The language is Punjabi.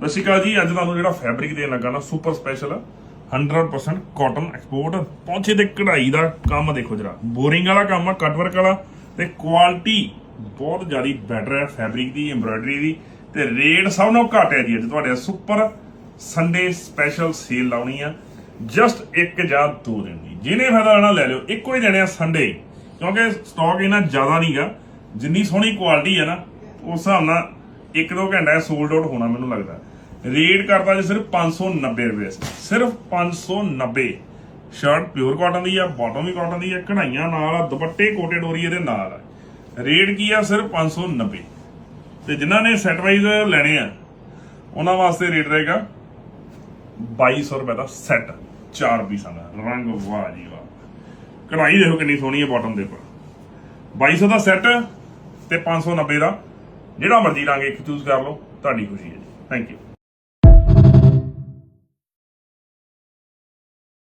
ਸਤਿ ਸ਼੍ਰੀ ਅਕਾਲ ਜੀ। ਅੱਜ ਤੁਹਾਨੂੰ ਜਿਹੜਾ ਫੈਬਰਿਕ ਦੇਣ ਲੱਗਾ ਨਾ ਸੁਪਰ ਸਪੈਸ਼ਲ 100% ਕਾਟਨ ਐਕਸਪੋਰਟ ਪਹੁੰਚੇ ਤੇ ਕਢਾਈ ਦਾ ਕੰਮ ਦੇਖੋ ਜਰਾ, ਬੋਰਿੰਗ ਵਾਲਾ ਕੰਮ ਆ, ਕੱਟ ਵਰਕ ਵਾਲਾ ਤੇ ਕੁਆਲਿਟੀ ਬਹੁਤ ਜ਼ਿਆਦਾ ਬੈਟਰ ਹੈ ਫੈਬਰਿਕ ਦੀ, ਐਮਬਰਾਇਡਰੀ ਦੀ ਤੇ ਰੇਟ ਸਭ ਨਾਲੋਂ ਘੱਟ ਹੈ ਜੀ। ਅੱਜ ਤੁਹਾਡੇ ਸੁਪਰ ਸੰਡੇ ਸਪੈਸ਼ਲ ਸੇਲ ਲਾਉਣੀ ਆ, ਜਸਟ 1 ਜਾਂ 2 ਦਿਨ ਦੀ। ਜਿਹਨੇ ਫਾਇਦਾ ਲੈਣਾ ਲੈ ਲਿਓ, ਇੱਕੋ ਹੀ ਦੇਣੇ ਆ ਸੰਡੇ, ਕਿਉਂਕਿ ਸਟਾਕ ਇਹਨਾਂ ਜ਼ਿਆਦਾ ਨਹੀਂਗਾ। ਜਿੰਨੀ ਸੋਹਣੀ ਕੁਆਲਿਟੀ ਹੈ ਨਾ ਉਸ ਹਿਸਾਬ ਨਾਲ 1-2 ਘੰਟੇ ਸੋਲਡ ਆਊਟ ਹੋਣਾ ਮੈਨੂੰ ਲੱਗਦਾ। ਰੇਟ ਕਰਦਾ ਜੀ ਸਿਰਫ 590 ਰੁਪਏ, ਸਿਰਫ 590। ਸ਼ਰਟ ਪਿਓਰ ਕਾਟਨ ਦੀ ਆ, ਬਾਟਮ ਵੀ ਕਾਟਨ ਦੀ ਆ, ਕਢਾਈਆਂ ਨਾਲ ਆ, ਦੁਪੱਟੇ ਕੋਟੇ ਡੋਰੀ ਇਹਦੇ ਨਾਲ ਆ। ਰੇਟ ਕੀ ਆ? ਸਿਰਫ 590। ਤੇ ਜਿਨ੍ਹਾਂ ਨੇ ਸੈਟ ਵਾਈਜ਼ ਲੈਣੇ ਆ ਉਹਨਾਂ ਵਾਸਤੇ ਰੇਟ ਰਹੇਗਾ 2200 ਰੁਪਏ ਦਾ ਸੈੱਟ, 4 ਪੀਸਾਂ ਦਾ। ਰੰਗ ਵਾਹ ਜੀ ਵਾਹ, ਕਢਾਈ ਦੇਖੋ ਕਿੰਨੀ ਸੋਹਣੀ ਹੈ ਬਾਟਮ ਦੇ ਉੱਪਰ। 2200 ਦਾ ਸੈੱਟ ਤੇ 590 ਦਾ ਜਿਹੜਾ ਮਰਜ਼ੀ ਰੰਗ ਇੱਕ ਚੂਜ਼ ਕਰ ਲਓ, ਤੁਹਾਡੀ ਖੁਸ਼ੀ ਹੈ ਜੀ। Thank you.